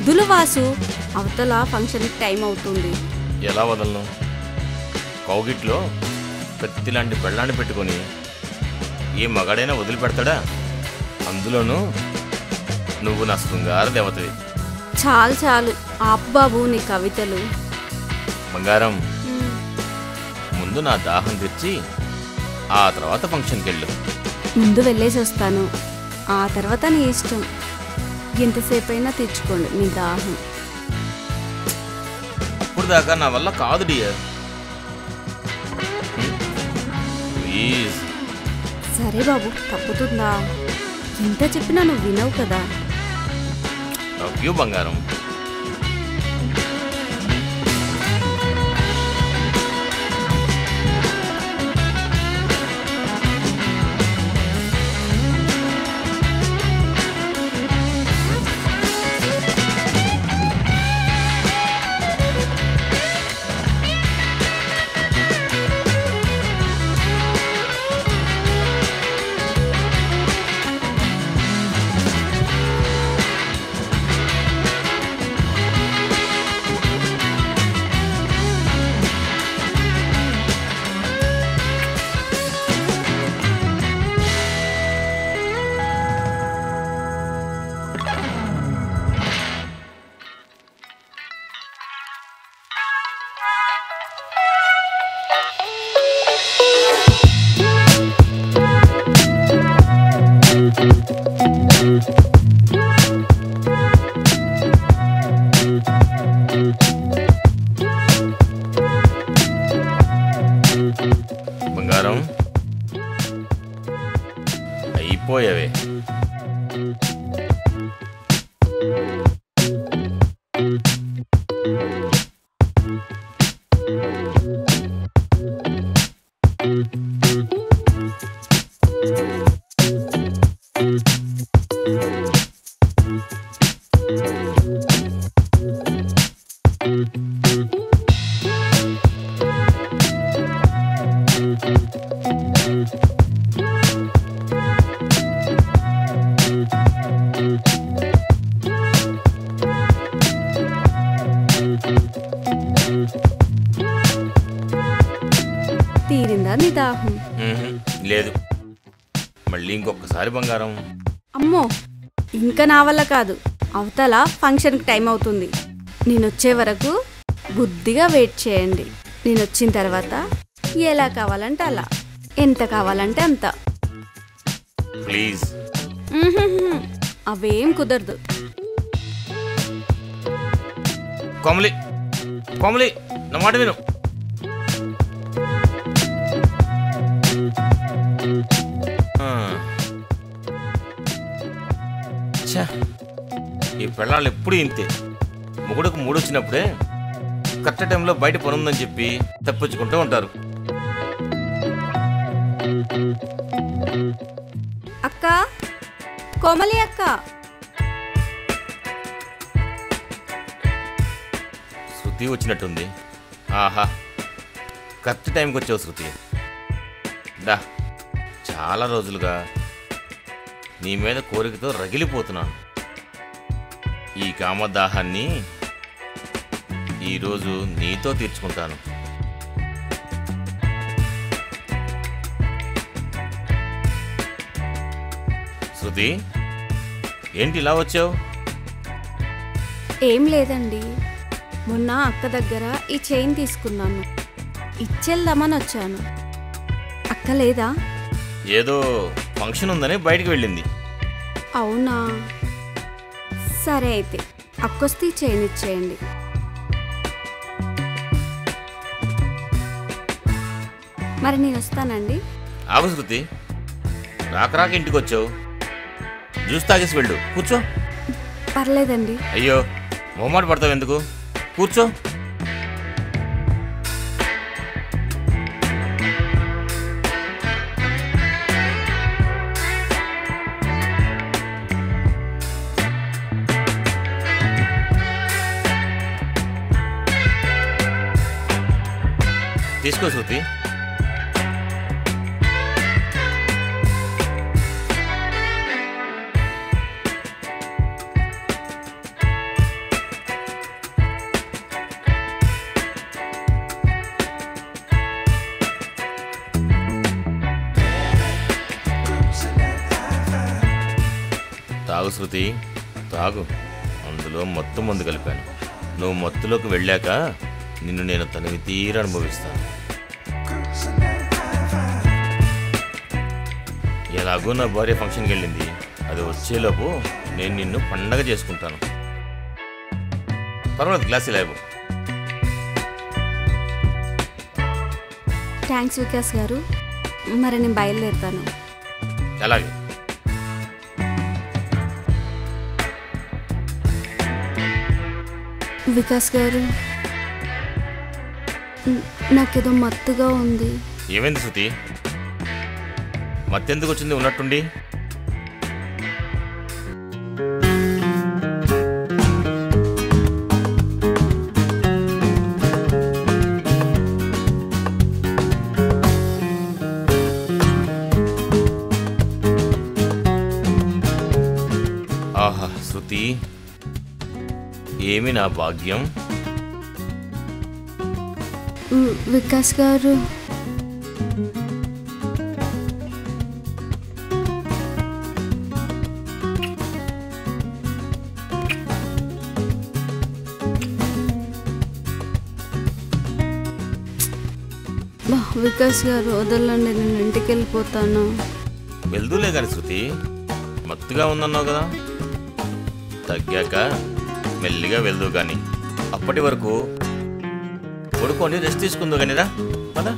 వదులు వాసు, అవతల ఫంక్షన్కి టైం అవుతుంది. ఎలా వదలను? కౌగిట్లో కత్తిలాంటి పెళ్ళాన్ని పెట్టుకొని ఏ మగాడైనా వదిలిపెడతాడా? అందులోనూ నువ్వు నా శృంగార దేవతవి. చాలు చాలు ఆపు బాబు నీ కవితలు. బంగారం, ముందు నా దాహం తెచ్చి ఆ తర్వాత ఫంక్షన్కి వెళ్ళు. ముందు వెళ్ళేసి వస్తాను, ఆ తర్వాత నీ ఇష్టం. ఎంతసేపు అయినా తెచ్చుకోండి మీ దాహం. ఇప్పుడు దాకా నా వల్ల కాదు డియర్, ప్లీజ్. సరే బాబు, తప్పుతుందా? ఎంత చెప్పినా నువ్వు వినవు కదా. లవ్ యూ బంగారం. బంగారం, అయిపోయావే. తీరిందా నీ దాహం? లేదు, మళ్ళీ ఇంకొకసారి బంగారం. అమ్మో, ఇంకా నా వల్ల కాదు. అవతల ఫంక్షన్కి టైం అవుతుంది. నేను వచ్చే వరకు బుద్ధిగా వెయిట్ చేయండి. నేను వచ్చిన తర్వాత ఎలా కావాలంటే అలా, ఎంత కావాలంటే అంత. ప్లీజ్. అవేం కుదరదు. కోమలి, కోమలి, నా మాట విను. ఈ పెళ్ళాళ్ళు ఎప్పుడు ఇంతే. మొగుడుకు మూడొచ్చినప్పుడే కరెక్ట్ టైంలో బయట పనుందని చెప్పి తప్పించుకుంటూ ఉంటారు. అక్క, కోమలి అక్క. శృతి వచ్చినట్టుంది. ఆహా, కరెక్ట్ టైంకి వచ్చావు శృతి. దా, చాలా రోజులుగా నీ మీద కోరికతో రగిలిపోతున్నాను. ఈ కామదాహాన్ని ఈరోజు నీతో తీర్చుకుంటాను. శృతి, ఏంటి ఇలా వచ్చావు? ఏం లేదండి, మొన్న అక్క దగ్గర ఈ చైన్ తీసుకున్నాను, ఇచ్చేద్దామని వచ్చాను. అక్క లేదా? ఏదో ఫంక్షన్ ఉందని బయటికి వెళ్ళింది. అవునా? సరే అయితే అక్కొస్తే ఈ చైన్ ఇచ్చేయండి. మరి నేను వస్తానండి. ఆగు శృతి, రాక ఇంటికి వచ్చావు. జ్యూస్ తాగేసి వెళ్ళు. కూర్చో. పర్లేదండి. అయ్యో, మొహమాట పడతావు ఎందుకు? కూర్చో. తీసుకో శృతి. తాగు శృతి, తాగు. అందులో మత్తు మందు కలిపాను. నువ్వు మత్తులోకి వెళ్ళాక నిన్ను నేను తనివి తీరా అనుభవిస్తాను. ఎలాగో నా భార్య ఫంక్షన్కి వెళ్ళింది, అది వచ్చేలోపు నేను నిన్ను పండగ చేసుకుంటాను. పర్వాలేదు, గ్లాస్ ఇలా ఇవ్వు. థ్యాంక్స్ వికాస్ గారు. మరి నేను బయలుదేరుతాను. అలాగే. వికాస్ గారు, నాకేదో మత్తుగా ఉంది. ఏమైంది శృతి? మత్తెందుకు వచ్చింది ఉన్నట్టుండి? ఆహా శృతి, ఏమి నా భాగ్యం. వికాస్ గారు, వికాస్ గారు వదలండి, నేను ఇంటికి వెళ్ళిపోతాను. వెళ్దూలే కానీ శృతి, మత్తుగా ఉందన్నావు కదా, తగ్గాక మెల్లిగా వెళ్దు కానీ. అప్పటి వరకు పడుకొని రెస్ట్ తీసుకుందు కానీరా పద.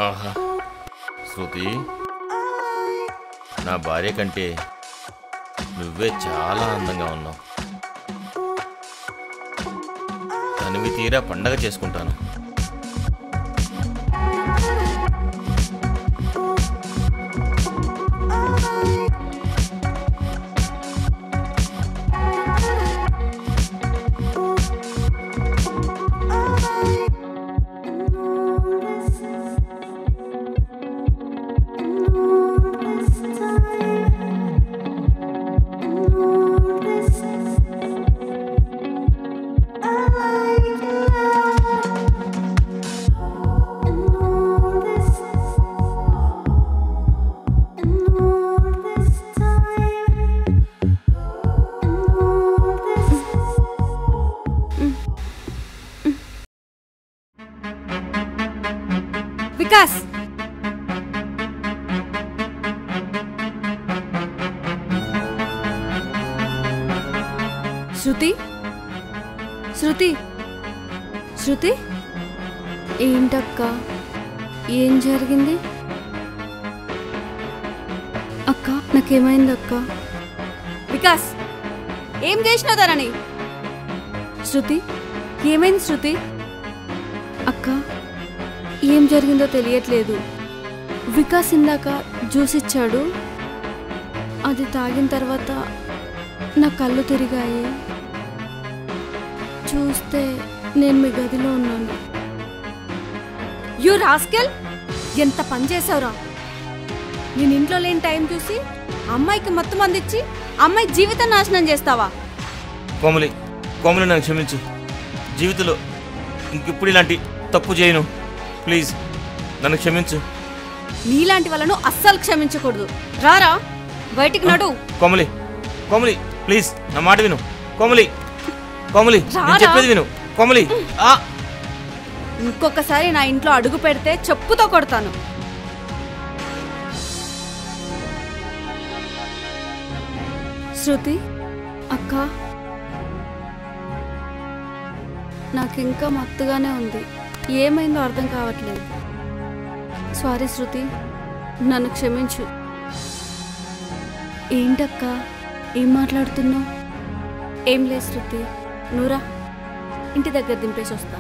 ఆహా శృతి, నా భార్య కంటే నువ్వే చాలా అందంగా ఉన్నావు. తనివి తీరా పండగ చేసుకుంటాను. వికాస్, శృతి, శృతి, శృతి, ఏంటక్క, ఏం జరిగింది అక్క? నాకేమైంది అక్క? వికాస్, ఏం చేసినావు తనని? శృతి, ఏమైంది శృతి? అక్క, ఏం జరిగిందో తెలియట్లేదు. వికాస్ ఇందాక జ్యూస్ ఇచ్చాడు, అది తాగిన తర్వాత నా కళ్ళు తిరిగాయి. చూస్తే నేను మీ గదిలో ఉన్నాను. యూ రాస్కెల్, ఎంత పని చేసావురా! నేను ఇంట్లో లేని టైం చూసి అమ్మాయికి మొత్తం అందించి అమ్మాయి జీవితం నాశనం చేస్తావా? కోమలి, కోమలి నన్ను క్షమించు. జీవితంలో ఇంకెప్పుడు ఇలాంటి తప్పు చేయను. ప్లీజ్ నన్ను క్షమించు. నీలాంటి వాళ్ళను అస్సలు క్షమించకూడదు. రారా బయటికి నడు. కోమలి, కోమలి ప్లీజ్ నా మాట విను. కోమలి, కోమలి నేను చెప్పేది విను. కోమలి, ఇంకొకసారి నా ఇంట్లో అడుగు పెడితే చెప్పుతో కొడతాను. శృతి అక్క, నాకింకా మత్తుగానే ఉంది. ఏమైందో అర్థం కావట్లేదు. సారీ శృతి, నన్ను క్షమించు. ఏంటక్క, ఏం మాట్లాడుతున్నావు? ఏం లేదు శృతి, నువ్వురా, ఇంటి దగ్గర దింపేసి వస్తా.